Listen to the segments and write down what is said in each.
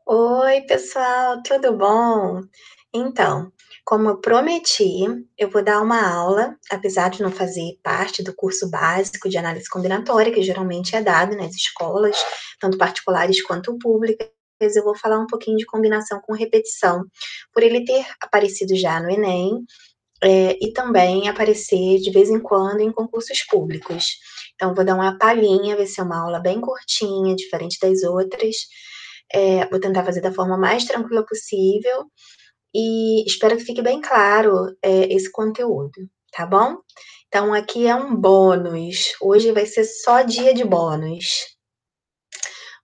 Oi, pessoal, tudo bom? Então, como eu prometi, eu vou dar uma aula, apesar de não fazer parte do curso básico de análise combinatória, que geralmente é dado nas escolas, tanto particulares quanto públicas. Eu vou falar um pouquinho de combinação com repetição, por ele ter aparecido já no Enem, e também aparecer de vez em quando em concursos públicos. Então, vou dar uma palhinha, vai ser uma aula bem curtinha, diferente das outras. Vou tentar fazer da forma mais tranquila possível e espero que fique bem claro esse conteúdo, tá bom? Então, aqui é um bônus. Hoje vai ser só dia de bônus.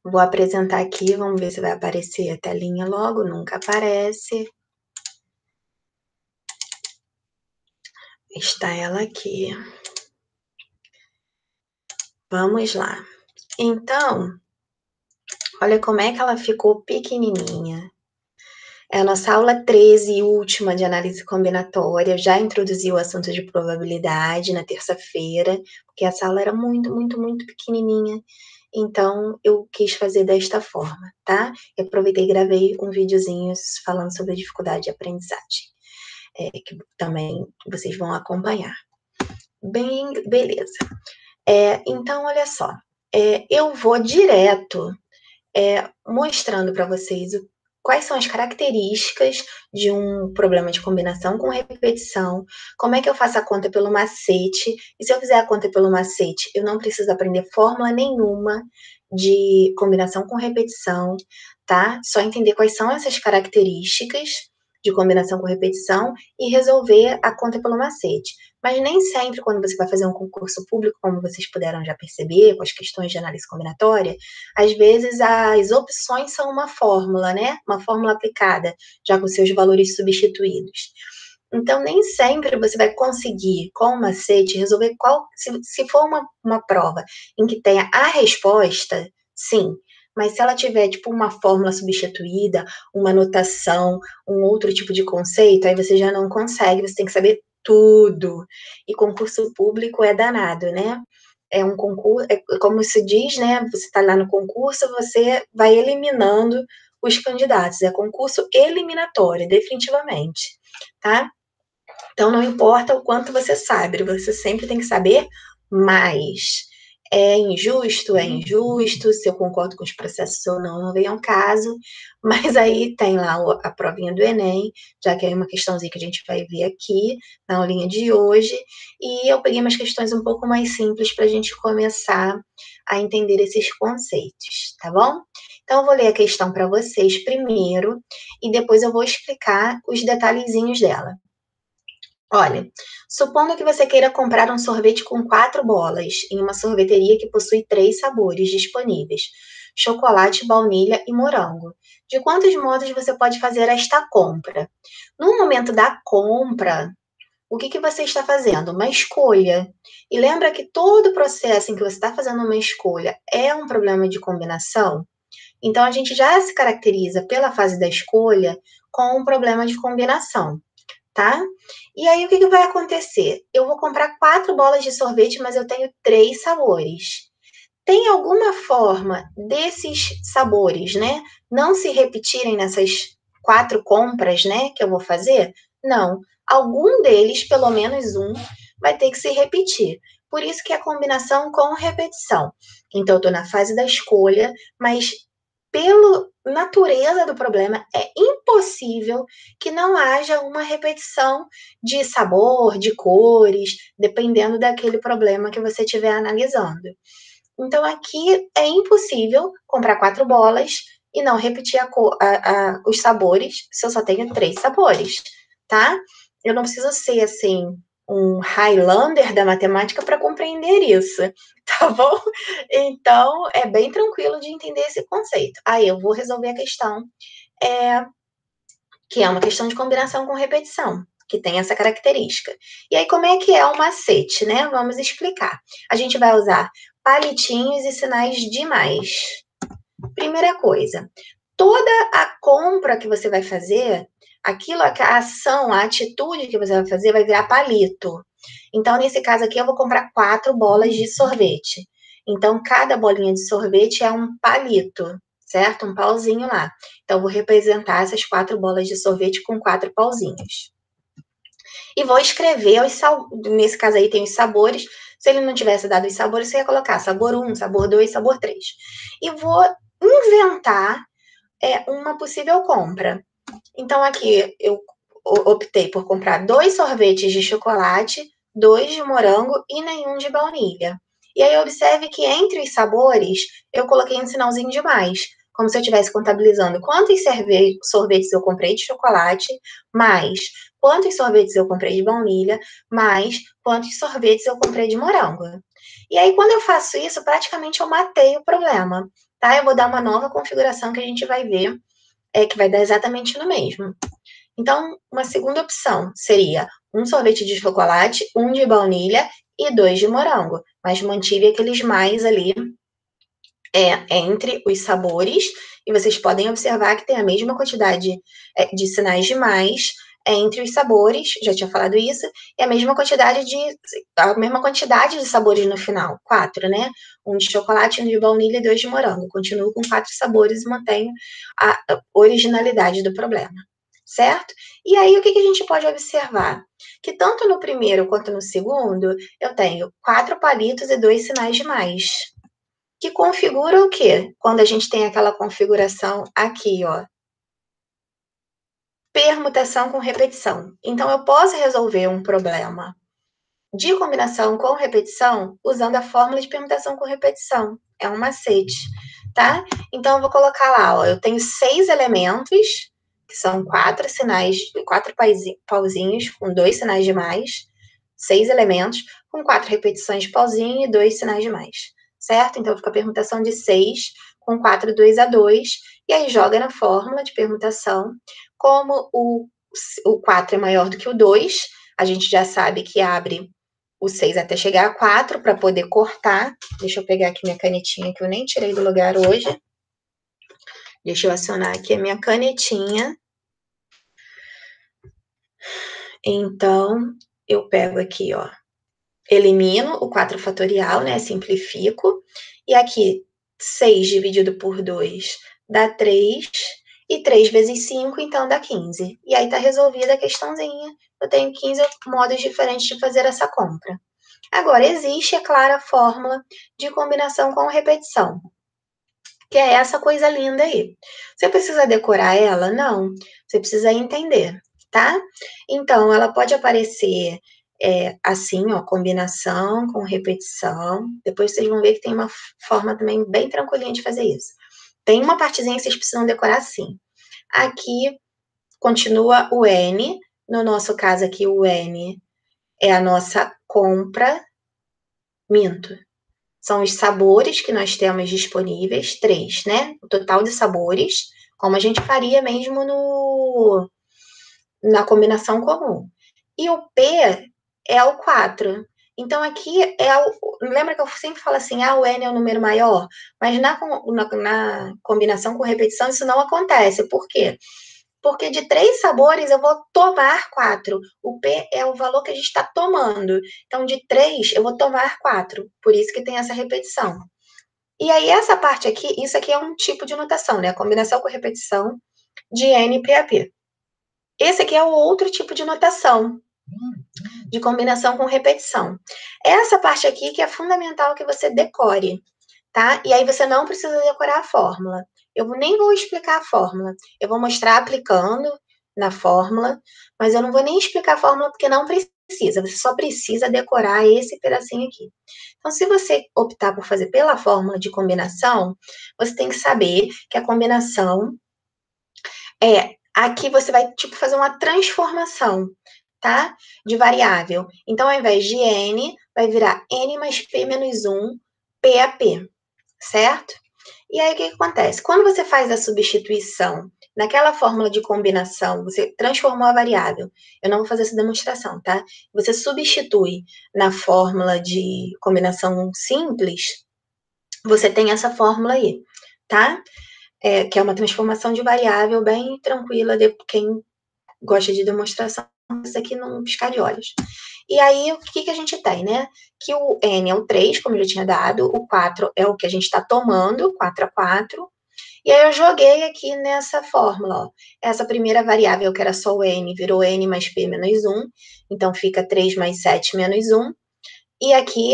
Vou apresentar aqui, vamos ver se vai aparecer a telinha logo, nunca aparece. Está ela aqui. Vamos lá. Então, olha como é que ela ficou pequenininha. É a nossa aula 13 e última de análise combinatória. Já introduzi o assunto de probabilidade na terça-feira, porque essa aula era muito, muito, muito pequenininha. Então, eu quis fazer desta forma, tá? E aproveitei e gravei um videozinho falando sobre a dificuldade de aprendizagem, que também vocês vão acompanhar. Bem, beleza. Então, olha só. Eu vou direto mostrando para vocês quais são as características de um problema de combinação com repetição, como é que eu faço a conta pelo macete, e se eu fizer a conta pelo macete, eu não preciso aprender fórmula nenhuma de combinação com repetição, tá? Só entender quais são essas características de combinação com repetição e resolver a conta pelo macete. Mas nem sempre, quando você vai fazer um concurso público, como vocês puderam já perceber, com as questões de análise combinatória, às vezes as opções são uma fórmula, né? Uma fórmula aplicada, já com seus valores substituídos. Então, nem sempre você vai conseguir, com o macete, resolver qual. Se for uma prova em que tenha a resposta, sim. Mas se ela tiver, tipo, uma fórmula substituída, uma notação, um outro tipo de conceito, aí você já não consegue, você tem que saber tudo. E concurso público é danado, né? É um concurso, como se diz, né? Você está lá no concurso, você vai eliminando os candidatos. É concurso eliminatório, definitivamente, tá? Então, não importa o quanto você sabe, você sempre tem que saber mais. É injusto, se eu concordo com os processos ou não, não vem ao caso, mas aí tem lá a provinha do Enem, já que é uma questãozinha que a gente vai ver aqui na aulinha de hoje, e eu peguei umas questões um pouco mais simples para a gente começar a entender esses conceitos, tá bom? Então, eu vou ler a questão para vocês primeiro, e depois eu vou explicar os detalhezinhos dela. Olha, supondo que você queira comprar um sorvete com 4 bolas em uma sorveteria que possui 3 sabores disponíveis: chocolate, baunilha e morango. De quantos modos você pode fazer esta compra? No momento da compra, o que você está fazendo? Uma escolha. E lembra que todo processo em que você está fazendo uma escolha é um problema de combinação? Então, a gente já se caracteriza pela fase da escolha com um problema de combinação, tá? E aí, o que vai acontecer? Eu vou comprar 4 bolas de sorvete, mas eu tenho 3 sabores. Tem alguma forma desses sabores, né, não se repetirem nessas 4 compras, né, que eu vou fazer? Não. Algum deles, pelo menos um, vai ter que se repetir. Por isso que é combinação com repetição. Então, eu estou na fase da escolha, mas pela natureza do problema, é impossível que não haja uma repetição de sabor, de cores, dependendo daquele problema que você estiver analisando. Então, aqui é impossível comprar 4 bolas e não repetir os sabores se eu só tenho 3 sabores, tá? Eu não preciso ser, assim, um Highlander da matemática para compreender isso, tá bom? Então, é bem tranquilo de entender esse conceito. Aí, eu vou resolver a questão, é, que é uma questão de combinação com repetição, que tem essa característica. E aí, como é que é o macete, né? Vamos explicar. A gente vai usar palitinhos e sinais de mais. Primeira coisa, toda a compra que você vai fazer, aquilo, a ação, a atitude que você vai fazer vai virar palito. Então, nesse caso aqui, eu vou comprar 4 bolas de sorvete. Então, cada bolinha de sorvete é um palito, certo? Um pauzinho lá. Então, vou representar essas 4 bolas de sorvete com 4 pauzinhos. E vou escrever, nesse caso aí tem os sabores. Se ele não tivesse dado os sabores, você ia colocar sabor 1, sabor 2, sabor 3. E vou inventar uma possível compra. Então, aqui eu optei por comprar 2 sorvetes de chocolate, 2 de morango e nenhum de baunilha. E aí, observe que entre os sabores, eu coloquei um sinalzinho de mais, como se eu estivesse contabilizando quantos sorvetes eu comprei de chocolate, mais quantos sorvetes eu comprei de baunilha, mais quantos sorvetes eu comprei de morango. E aí, quando eu faço isso, praticamente eu matei o problema, tá? Eu vou dar uma nova configuração que a gente vai ver, que vai dar exatamente no mesmo. Então, uma segunda opção seria um sorvete de chocolate, um de baunilha e 2 de morango, mas mantive aqueles mais ali entre os sabores, e vocês podem observar que tem a mesma quantidade de sinais de mais entre os sabores, já tinha falado isso, e a mesma quantidade de sabores no final, 4, né? Um de chocolate, um de baunilha e 2 de morango. Continuo com 4 sabores e mantenho a originalidade do problema, certo? E aí, o que a gente pode observar? Que tanto no primeiro quanto no segundo, eu tenho 4 palitos e 2 sinais de mais. Que configura o quê? Quando a gente tem aquela configuração aqui, ó. Permutação com repetição. Então, eu posso resolver um problema de combinação com repetição usando a fórmula de permutação com repetição. É um macete, tá? Então, eu vou colocar lá, ó. Eu tenho 6 elementos, que são 4 sinais, 4 pauzinhos com 2 sinais de mais. 6 elementos com 4 repetições de pauzinho e 2 sinais de mais. Certo? Então, fica a permutação de 6 com 4, 2 a 2. E aí, joga na fórmula de permutação. Como o 4 é maior do que o 2, a gente já sabe que abre o 6 até chegar a 4 para poder cortar. Deixa eu pegar aqui minha canetinha que eu nem tirei do lugar hoje. Deixa eu acionar aqui a minha canetinha. Então, eu pego aqui, ó. Elimino o 4 fatorial, né? Simplifico. E aqui, 6 dividido por 2 dá 3. E 3 vezes 5, então, dá 15. E aí tá resolvida a questãozinha. Eu tenho 15 modos diferentes de fazer essa compra. Agora, existe, é claro, a fórmula de combinação com repetição, que é essa coisa linda aí. Você precisa decorar ela? Não. Você precisa entender, tá? Então, ela pode aparecer assim, ó, combinação com repetição. Depois vocês vão ver que tem uma forma também bem tranquilinha de fazer isso. Tem uma partezinha que vocês precisam decorar assim. Aqui continua o N. No nosso caso aqui, o N é a nossa compra. Minto. São os sabores que nós temos disponíveis, 3, né? O total de sabores, como a gente faria mesmo na combinação comum. E o P é o 4. Então, aqui lembra que eu sempre falo assim, o N é o número maior? Mas na combinação com repetição, isso não acontece. Por quê? Porque de 3 sabores eu vou tomar 4. O P é o valor que a gente está tomando. Então, de 3 eu vou tomar 4. Por isso que tem essa repetição. E aí, essa parte aqui, isso aqui é um tipo de notação, né? A combinação com repetição de NPAP. Esse aqui é o outro tipo de notação, de combinação com repetição. Essa parte aqui que é fundamental que você decore, tá? E aí você não precisa decorar a fórmula. Eu nem vou explicar a fórmula. Eu vou mostrar aplicando na fórmula, mas eu não vou nem explicar a fórmula porque não precisa. Você só precisa decorar esse pedacinho aqui. Então, se você optar por fazer pela fórmula de combinação, você tem que saber que a combinação aqui você vai, tipo, fazer uma transformação, tá? De variável. Então, ao invés de N, vai virar N mais P menos 1, PAP, certo? E aí, o que acontece? Quando você faz a substituição naquela fórmula de combinação, você transformou a variável. Eu não vou fazer essa demonstração, tá? Você substitui na fórmula de combinação simples, você tem essa fórmula aí, tá? Que é uma transformação de variável bem tranquila de quem gosta de demonstração, isso aqui num piscar de olhos. E aí, o que a gente tem, né? Que o N é o 3, como eu já tinha dado, o 4 é o que a gente está tomando, 4 a 4, E aí eu joguei aqui nessa fórmula, ó. Essa primeira variável, que era só o n, virou n mais p menos 1. Então, fica 3 mais 7 menos 1. E aqui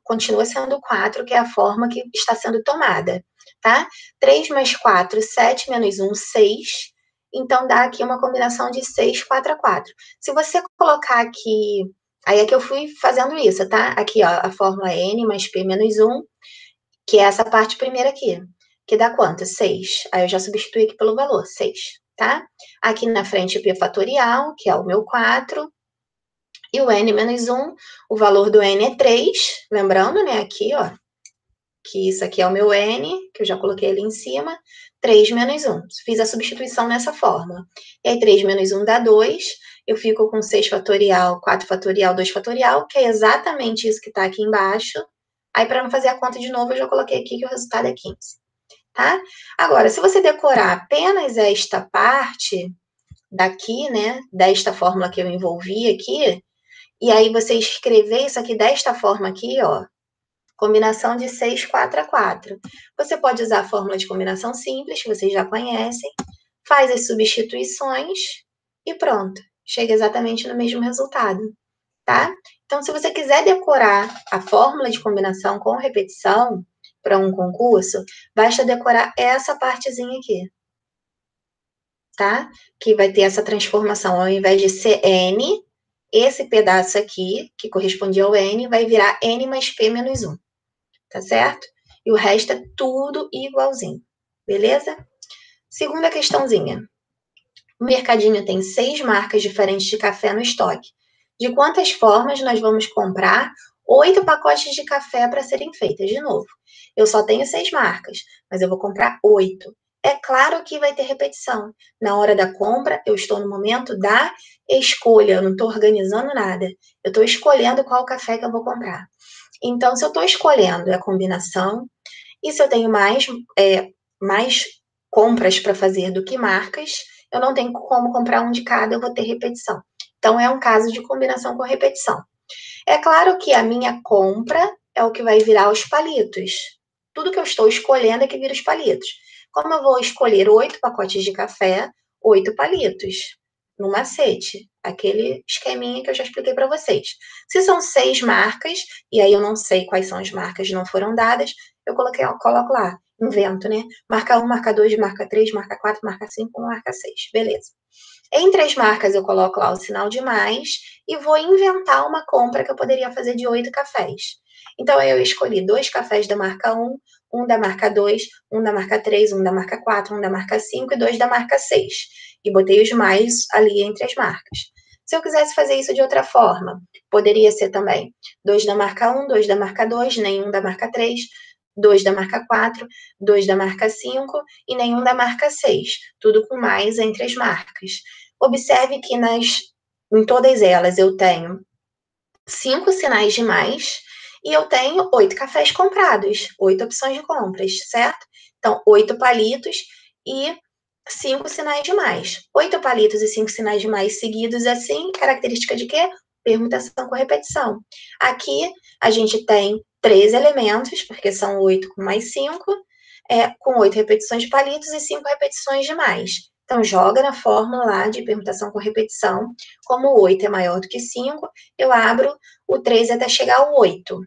continua sendo 4, que é a forma que está sendo tomada, tá? 3 mais 4, 7 menos 1, 6. Então, dá aqui uma combinação de 6, 4 a 4. Se você colocar aqui... Aí é que eu fui fazendo isso, tá? Aqui, ó, a fórmula n mais p menos 1, que é essa parte primeira aqui, que dá quanto? 6. Aí eu já substituí aqui pelo valor, 6, tá? Aqui na frente, p fatorial, que é o meu 4, e o n menos 1, o valor do n é 3, lembrando, né, aqui, ó, que isso aqui é o meu n, que eu já coloquei ali em cima, 3 menos 1. Fiz a substituição nessa forma. E aí, 3 menos 1 dá 2, eu fico com 6 fatorial, 4 fatorial, 2 fatorial, que é exatamente isso que está aqui embaixo. Aí, para não fazer a conta de novo, eu já coloquei aqui que o resultado é 15, tá? Agora, se você decorar apenas esta parte daqui, né, desta fórmula que eu envolvi aqui, e aí você escrever isso aqui desta forma aqui, ó, combinação de 6, 4 a 4. Você pode usar a fórmula de combinação simples, que vocês já conhecem, faz as substituições e pronto. Chega exatamente no mesmo resultado, tá? Então, se você quiser decorar a fórmula de combinação com repetição para um concurso, basta decorar essa partezinha aqui, tá? Que vai ter essa transformação, ao invés de ser n, esse pedaço aqui, que correspondia ao n, vai virar n mais p menos 1, tá certo? E o resto é tudo igualzinho, beleza? Segunda questãozinha. O mercadinho tem 6 marcas diferentes de café no estoque. De quantas formas nós vamos comprar 8 pacotes de café para serem feitas? De novo, eu só tenho 6 marcas, mas eu vou comprar 8. É claro que vai ter repetição. Na hora da compra, eu estou no momento da escolha, eu não estou organizando nada. Eu estou escolhendo qual café que eu vou comprar. Então, se eu estou escolhendo a combinação, e se eu tenho mais compras para fazer do que marcas, eu não tenho como comprar um de cada, eu vou ter repetição. Então, é um caso de combinação com repetição. É claro que a minha compra é o que vai virar os palitos. Tudo que eu estou escolhendo é que vira os palitos. Como eu vou escolher 8 pacotes de café, 8 palitos, no macete. Aquele esqueminha que eu já expliquei para vocês. Se são 6 marcas, e aí eu não sei quais são as marcas que não foram dadas, eu coloco lá, invento, né? Marca 1, marca 2, marca 3, marca 4, marca 5, marca 6. Beleza. Entre as marcas, eu coloco lá o sinal de mais e vou inventar uma compra que eu poderia fazer de 8 cafés. Então, eu escolhi 2 cafés da marca 1, um da marca 2, um da marca 3, um da marca 4, um da marca 5 e 2 da marca 6. E botei os mais ali entre as marcas. Se eu quisesse fazer isso de outra forma, poderia ser também 2 da marca 1, 2 da marca 2, nenhum da marca 3, 2 da marca 4, 2 da marca 5 e nenhum da marca 6. Tudo com mais entre as marcas. Observe que em todas elas eu tenho 5 sinais de mais e eu tenho 8 cafés comprados, 8 opções de compras, certo? Então, 8 palitos e 5 sinais de mais. 8 palitos e 5 sinais de mais seguidos assim, característica de quê? Permutação com repetição. Aqui a gente tem 3 elementos, porque são 8 com mais 5, com 8 repetições de palitos e 5 repetições de mais. Então, joga na fórmula lá de permutação com repetição. Como 8 é maior do que 5, eu abro o 3 até chegar ao 8.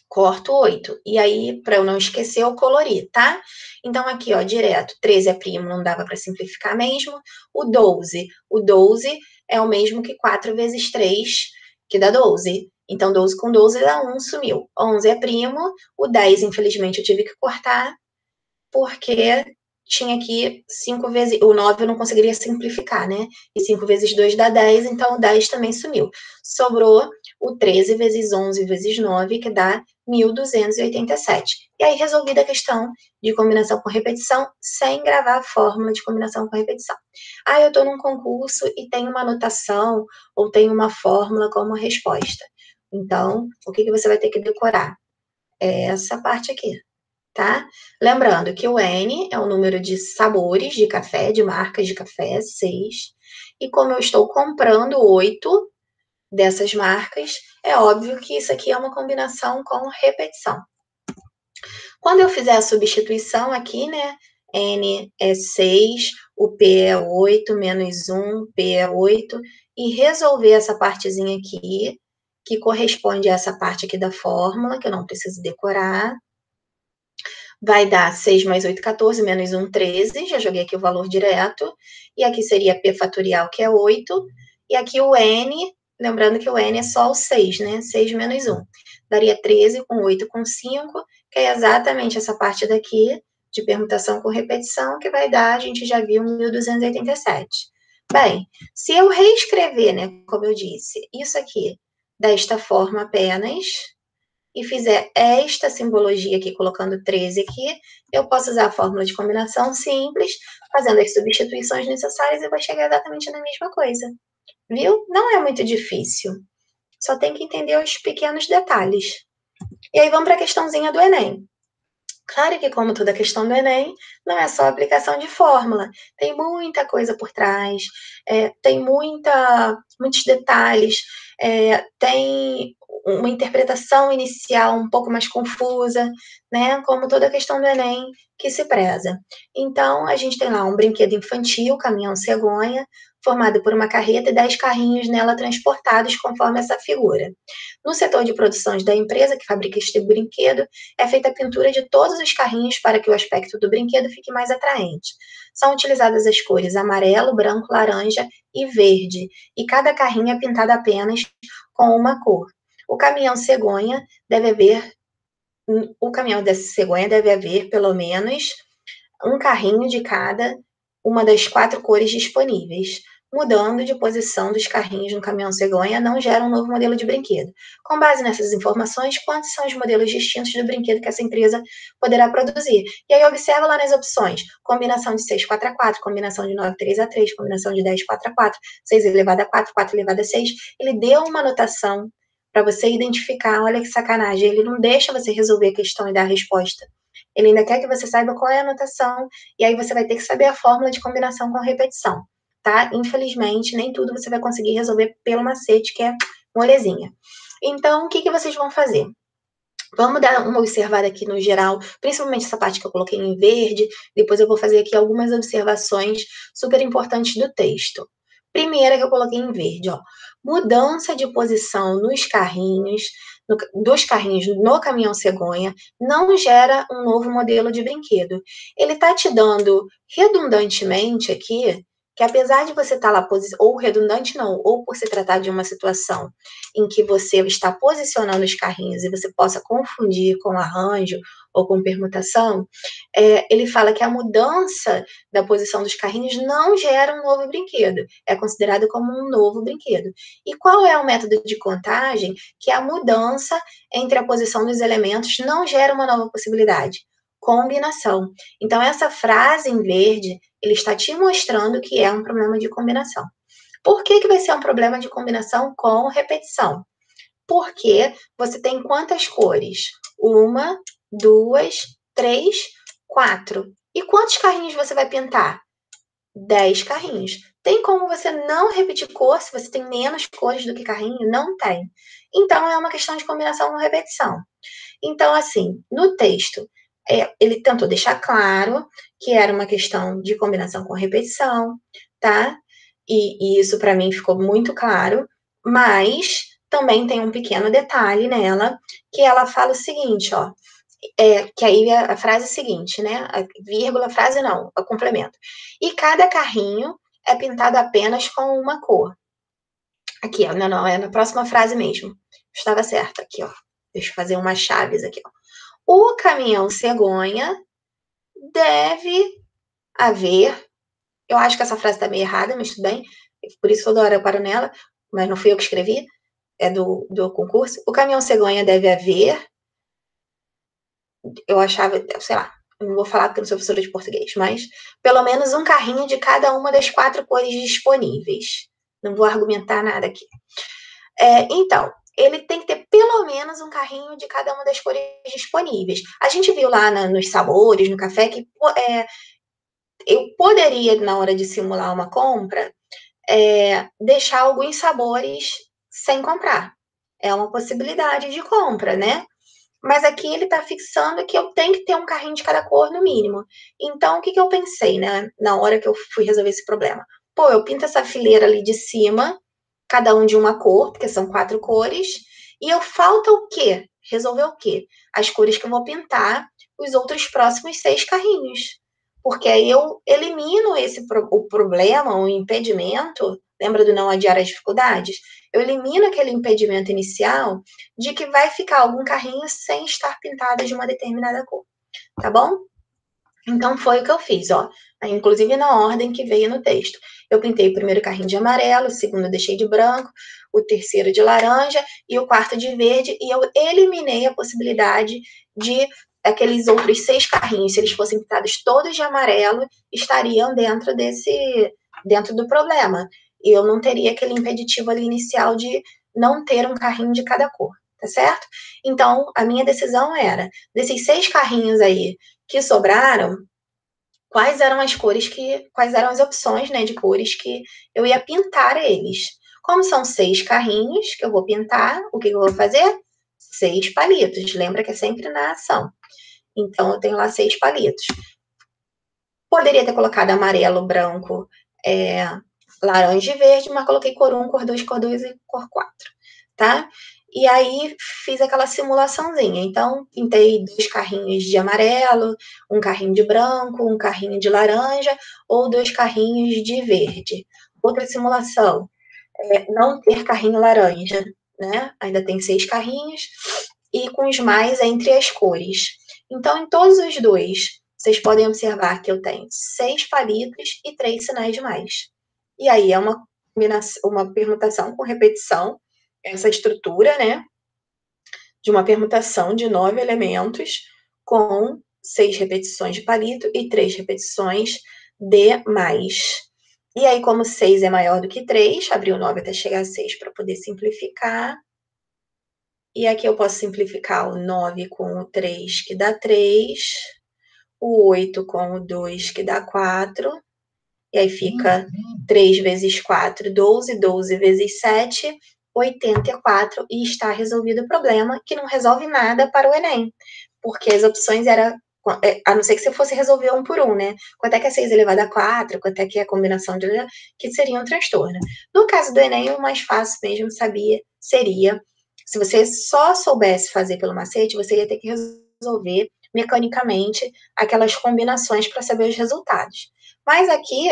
Corto 8. E aí, para eu não esquecer, eu colori, tá? Então, aqui, ó, direto, 13 é primo, não dava para simplificar mesmo. O 12. O 12 é o mesmo que 4 vezes 3, que dá 12. Então, 12 com 12 dá 1, sumiu. 11 é primo. O 10, infelizmente, eu tive que cortar, porque tinha aqui 5 vezes... O 9 eu não conseguiria simplificar, né? E 5 vezes 2 dá 10, então o 10 também sumiu. Sobrou o 13 vezes 11 vezes 9, que dá 1.287. E aí, resolvida a questão de combinação com repetição, sem gravar a fórmula de combinação com repetição. Ah, eu estou num concurso e tem uma anotação ou tem uma fórmula como resposta. Então, o que você vai ter que decorar? É essa parte aqui, tá? Lembrando que o N é o número de sabores de café, de marcas de café, 6. E como eu estou comprando 8 dessas marcas, é óbvio que isso aqui é uma combinação com repetição. Quando eu fizer a substituição aqui, né, N é 6, o P é 8, menos 1, P é 8, e resolver essa partezinha aqui, que corresponde a essa parte aqui da fórmula, que eu não preciso decorar, vai dar 6 mais 8, 14, menos 1, 13, já joguei aqui o valor direto, e aqui seria P fatorial, que é 8, e aqui o N, lembrando que o N é só o 6, né, 6 menos 1, daria 13 com 8 com 5, que é exatamente essa parte daqui, de permutação com repetição, que vai dar, a gente já viu, 1.287. Bem, se eu reescrever, né, como eu disse, isso aqui, desta forma apenas, e fizer esta simbologia aqui, colocando 13 aqui, eu posso usar a fórmula de combinação simples, fazendo as substituições necessárias e vai chegar exatamente na mesma coisa. Viu? Não é muito difícil. Só tem que entender os pequenos detalhes. E aí vamos para a questãozinha do Enem. Claro que, como toda questão do Enem, não é só aplicação de fórmula. Tem muita coisa por trás, tem muitos detalhes, tem uma interpretação inicial um pouco mais confusa, né? Como toda questão do Enem que se preza. Então, a gente tem lá um brinquedo infantil, caminhão cegonha, formado por uma carreta e 10 carrinhos nela transportados conforme essa figura. No setor de produções da empresa que fabrica este brinquedo, é feita a pintura de todos os carrinhos para que o aspecto do brinquedo fique mais atraente. São utilizadas as cores amarelo, branco, laranja e verde, e cada carrinho é pintado apenas com uma cor. O caminhão cegonha deve haver pelo menos um carrinho de cada uma das 4 cores disponíveis. Mudando de posição dos carrinhos no caminhão cegonha não gera um novo modelo de brinquedo. Com base nessas informações, quantos são os modelos distintos do brinquedo que essa empresa poderá produzir? E aí observa lá nas opções, combinação de 6, 4 a 4, combinação de 9, 3 a 3, combinação de 10, 4 a 4, 6 elevado a 4, 4 elevado a 6. Ele deu uma anotação para você identificar, olha que sacanagem, ele não deixa você resolver a questão e dar a resposta. Ele ainda quer que você saiba qual é a anotação, e aí você vai ter que saber a fórmula de combinação com repetição, tá? Infelizmente, nem tudo você vai conseguir resolver pelo macete, que é molezinha. Então, o que vocês vão fazer? Vamos dar uma observada aqui no geral, principalmente essa parte que eu coloquei em verde, depois eu vou fazer aqui algumas observações super importantes do texto. Primeira que eu coloquei em verde, ó, mudança de posição nos carrinhos, dos carrinhos no caminhão cegonha, não gera um novo modelo de brinquedo. Ele está te dando redundantemente aqui, que apesar de você estar lá, ou redundante não, ou por se tratar de uma situação em que você está posicionando os carrinhos e você possa confundir com arranjo ou com permutação, ele fala que a mudança da posição dos carrinhos não gera um novo brinquedo, é considerado como um novo brinquedo. E qual é o método de contagem? Que a mudança entre a posição dos elementos não gera uma nova possibilidade. Combinação. Então, essa frase em verde, ele está te mostrando que é um problema de combinação. Por que vai ser um problema de combinação com repetição? Porque você tem quantas cores? 1, 2, 3, 4. E quantos carrinhos você vai pintar? 10 carrinhos. Tem como você não repetir cor se você tem menos cores do que carrinho? Não tem. Então, é uma questão de combinação com repetição. Então, assim, no texto, ele tentou deixar claro que era uma questão de combinação com repetição, tá? E isso para mim ficou muito claro, mas também tem um pequeno detalhe nela, que ela fala o seguinte, ó, que aí a frase seguinte, né? A vírgula, frase não, o complemento. E cada carrinho é pintado apenas com uma cor. Aqui, ó, não, é na próxima frase mesmo. Estava certo, aqui, ó. Deixa eu fazer umas chaves aqui, ó. O caminhão cegonha deve haver. Eu acho que essa frase está meio errada, mas tudo bem. Por isso toda hora eu paro nela, mas não fui eu que escrevi, é do concurso. O caminhão cegonha deve haver. Eu achava, sei lá, não vou falar porque eu não sou professora de português, mas pelo menos um carrinho de cada uma das 4 cores disponíveis. Não vou argumentar nada aqui. Então, ele tem que ter pelo menos um carrinho de cada uma das cores disponíveis. A gente viu lá nos sabores, no café, que eu poderia, na hora de simular uma compra, deixar alguns sabores sem comprar. É uma possibilidade de compra, né? Mas aqui ele está fixando que eu tenho que ter um carrinho de cada cor no mínimo. Então, o que eu pensei, né, na hora que eu fui resolver esse problema? Pô, eu pinto essa fileira ali de cima, cada um de uma cor, porque são 4 cores, e eu falta o quê? Resolver o quê? As cores que eu vou pintar os outros próximos 6 carrinhos. Porque aí eu elimino o problema, o impedimento, lembra do não adiar as dificuldades? Eu elimino aquele impedimento inicial de que vai ficar algum carrinho sem estar pintado de uma determinada cor, tá bom? Então foi o que eu fiz, ó. Inclusive na ordem que veio no texto. Eu pintei o primeiro carrinho de amarelo, o segundo eu deixei de branco, o terceiro de laranja e o quarto de verde, e eu eliminei a possibilidade de aqueles outros 6 carrinhos, se eles fossem pintados todos de amarelo, estariam dentro do problema. E eu não teria aquele impeditivo ali inicial de não ter um carrinho de cada cor, tá certo? Então, a minha decisão era, desses 6 carrinhos aí que sobraram, quais eram as opções, né, de cores que eu ia pintar eles. Como são 6 carrinhos que eu vou pintar, o que eu vou fazer? 6 palitos. Lembra que é sempre na ação. Então, eu tenho lá 6 palitos. Poderia ter colocado amarelo, branco, laranja e verde, mas coloquei cor 1, cor 2, cor 2 e cor 4, tá? E aí fiz aquela simulaçãozinha. Então, pintei 2 carrinhos de amarelo, um carrinho de branco, um carrinho de laranja ou 2 carrinhos de verde. Outra simulação, não ter carrinho laranja, né? Ainda tem 6 carrinhos e com os mais entre as cores. Então, em todos os dois, vocês podem observar que eu tenho 6 palitos e 3 sinais de mais. E aí é uma permutação com repetição, essa estrutura, né, de uma permutação de 9 elementos com 6 repetições de palito e 3 repetições de mais. E aí, como 6 é maior do que 3, abri o 9 até chegar a 6 para poder simplificar. E aqui eu posso simplificar o 9 com o 3, que dá 3, o 8 com o 2, que dá 4, e aí fica 3 vezes 4, 12, 12 vezes 7, 84, e está resolvido o problema, que não resolve nada para o Enem, porque as opções eram, a não ser que você fosse resolver um por um, né? Quanto é que é 6 elevado a 4, quanto é que é a combinação de, que seria um transtorno. No caso do Enem, o mais fácil mesmo seria, se você só soubesse fazer pelo macete, você ia ter que resolver mecanicamente aquelas combinações para saber os resultados. Mas aqui,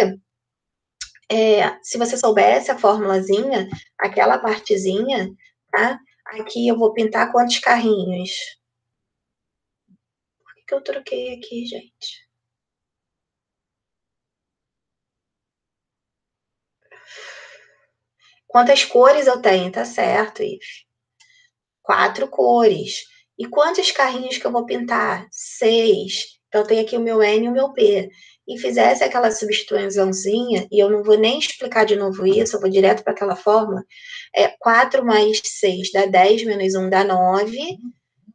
se você soubesse a formulazinha, aquela partezinha, tá? Aqui eu vou pintar quantos carrinhos? Por que eu troquei aqui, gente? Quantas cores eu tenho? Tá certo, Ives. 4 cores. E quantos carrinhos que eu vou pintar? 6. Então, eu tenho aqui o meu N e o meu P. E fizesse aquela substituiçãozinha, e eu não vou nem explicar de novo isso, eu vou direto para aquela fórmula, 4 mais 6 dá 10, menos 1 dá 9,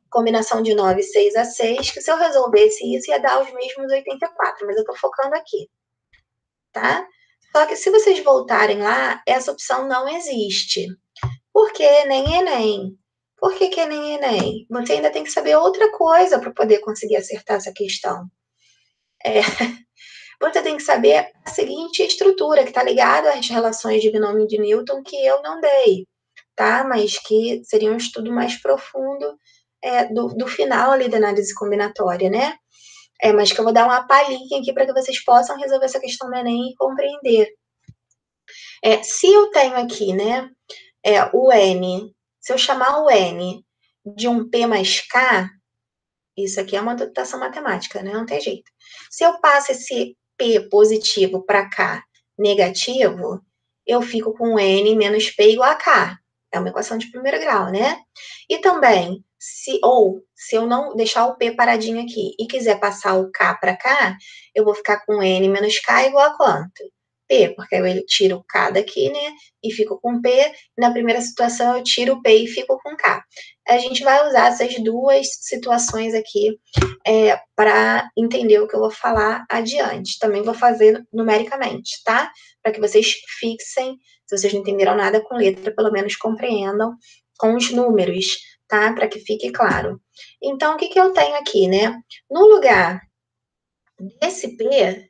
combinação de 9, 6 a 6, que se eu resolvesse isso ia dar os mesmos 84, mas eu estou focando aqui, tá? Só que se vocês voltarem lá, essa opção não existe. Por que nem Enem? Por que nem Enem? Você ainda tem que saber outra coisa para poder conseguir acertar essa questão. Você tem que saber a seguinte estrutura, que está ligada às relações de binômio de Newton, que eu não dei, tá? Mas que seria um estudo mais profundo do final ali da análise combinatória, né? Mas que eu vou dar uma palhinha aqui para que vocês possam resolver essa questão do Enem e compreender. Se eu tenho aqui, né, o N, se eu chamar o N de um P mais K, isso aqui é uma notação matemática, né? Não tem jeito. Se eu passo esse P positivo para K negativo, eu fico com N menos P igual a K. É uma equação de primeiro grau, né? E também, se eu não deixar o P paradinho aqui e quiser passar o K para cá, eu vou ficar com N menos K igual a quanto? P, porque aí eu tiro o K daqui, né? E fico com P. Na primeira situação, eu tiro o P e fico com K. A gente vai usar essas duas situações aqui para entender o que eu vou falar adiante. Também vou fazer numericamente, tá? Para que vocês fixem, se vocês não entenderam nada com letra, pelo menos compreendam com os números, tá? Para que fique claro. Então, o que eu tenho aqui, né? No lugar desse P,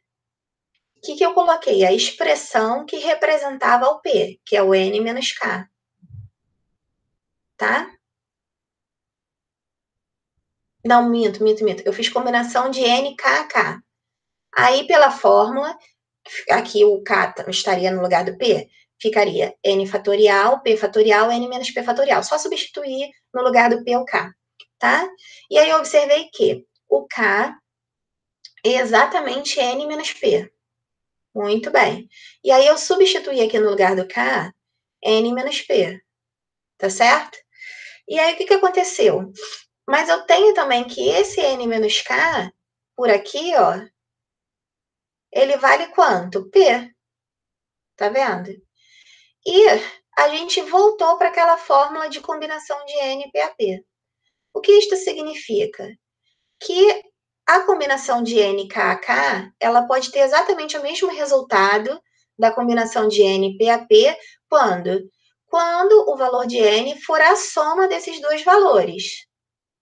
o que eu coloquei? A expressão que representava o P, que é o N menos K, tá? Não, minto. Eu fiz combinação de N, K, K. Aí, pela fórmula, aqui o K estaria no lugar do P, ficaria N fatorial, P fatorial, N menos P fatorial. Só substituir no lugar do P o K, tá? E aí eu observei que o K é exatamente N menos P. Muito bem. E aí eu substituí aqui no lugar do K, N menos P, tá certo? E aí o que aconteceu? Mas eu tenho também que esse N menos K, por aqui, ó, ele vale quanto? P, tá vendo? E a gente voltou para aquela fórmula de combinação de N P a P. O que isto significa? Que a combinação de N K a K, ela pode ter exatamente o mesmo resultado da combinação de N P a P quando? Quando o valor de N for a soma desses dois valores,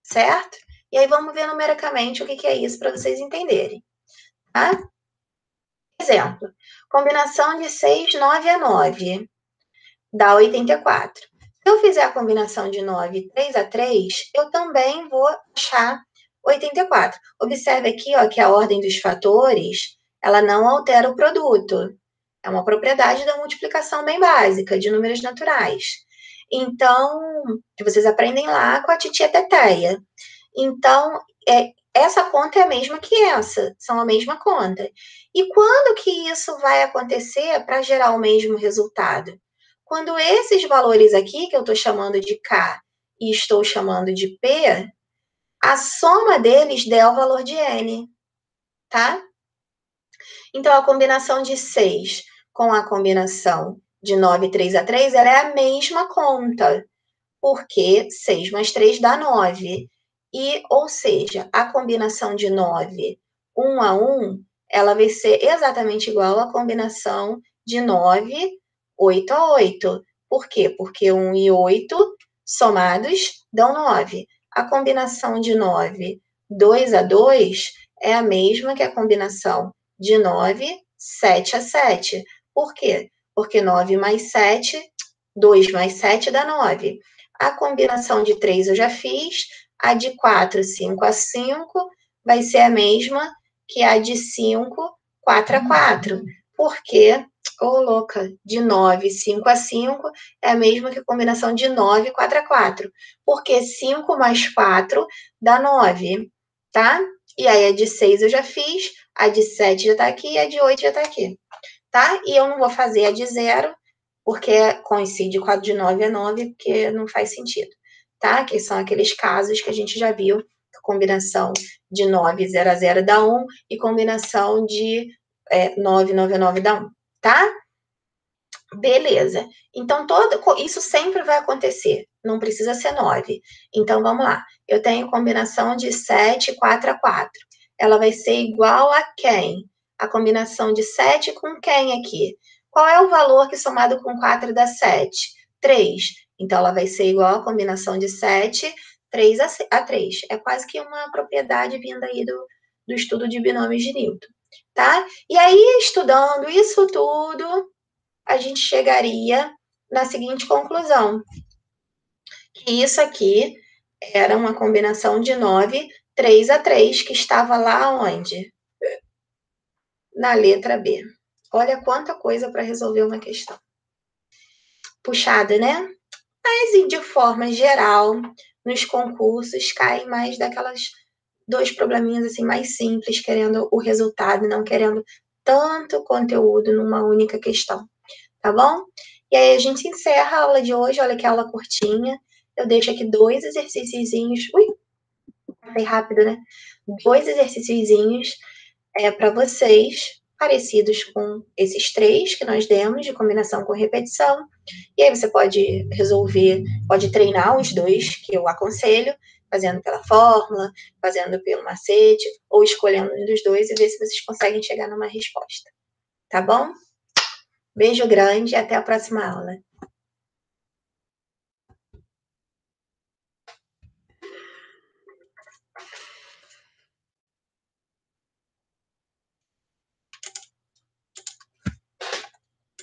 certo? E aí vamos ver numericamente o que é isso para vocês entenderem, tá? Exemplo, combinação de 6, 9 a 9 dá 84. Se eu fizer a combinação de 9, 3 a 3, eu também vou achar 84. Observe aqui, ó, que a ordem dos fatores, ela não altera o produto. É uma propriedade da multiplicação bem básica, de números naturais. Então, vocês aprendem lá com a titia Teteia. Então, essa conta é a mesma que essa, são a mesma conta. E quando que isso vai acontecer para gerar o mesmo resultado? Quando esses valores aqui, que eu estou chamando de K e estou chamando de P, a soma deles der o valor de N, tá? Então, a combinação de 6 com a combinação de 9, 3 a 3, ela é a mesma conta, porque 6 mais 3 dá 9. E, ou seja, a combinação de 9, 1 a 1, ela vai ser exatamente igual à combinação de 9, 8 a 8. Por quê? Porque 1 e 8 somados dão 9. A combinação de 9, 2 a 2, é a mesma que a combinação de 9, 7 a 7. Por quê? Porque 9 mais 7, 2 mais 7 dá 9. A combinação de 3 eu já fiz, a de 4, 5 a 5, vai ser a mesma que a de 5, 4 a 4. Porque, louca, de 9, 5 a 5 é a mesma que a combinação de 9, 4 a 4. Porque 5 mais 4 dá 9, tá? E aí a de 6 eu já fiz, a de 7 já tá aqui e a de 8 já tá aqui, tá? E eu não vou fazer a de 0, porque coincide com a de 9 a 9, porque não faz sentido, tá? Que são aqueles casos que a gente já viu, combinação de 9, 0 a 0 dá 1, e combinação de 9, 9 a 9 dá 1, tá? Beleza. Então, isso sempre vai acontecer. Não precisa ser 9. Então, vamos lá. Eu tenho combinação de 7, 4 a 4. Ela vai ser igual a quem? A combinação de 7 com quem aqui? Qual é o valor que somado com 4 dá 7? 3. Então, ela vai ser igual a combinação de 7, 3 a 3. É quase que uma propriedade vinda aí do estudo de binômios de Newton, tá? E aí, estudando isso tudo, a gente chegaria na seguinte conclusão, que isso aqui era uma combinação de 9, 3 a 3, que estava lá onde? Na letra B. Olha quanta coisa para resolver uma questão. Puxada, né? Mas, de forma geral, nos concursos, caem mais daquelas 2 probleminhas assim mais simples, querendo o resultado, não querendo tanto conteúdo numa única questão. Tá bom? E aí a gente encerra a aula de hoje. Olha que aula curtinha. Eu deixo aqui 2 exercíciozinhos. Ui, passei rápido, né? 2 exercíciozinhos para vocês, parecidos com esses 3 que nós demos, de combinação com repetição. E aí você pode resolver, pode treinar os 2, que eu aconselho, fazendo pela fórmula, fazendo pelo macete, ou escolhendo um dos 2 e ver se vocês conseguem chegar numa resposta. Tá bom? Beijo grande e até a próxima aula.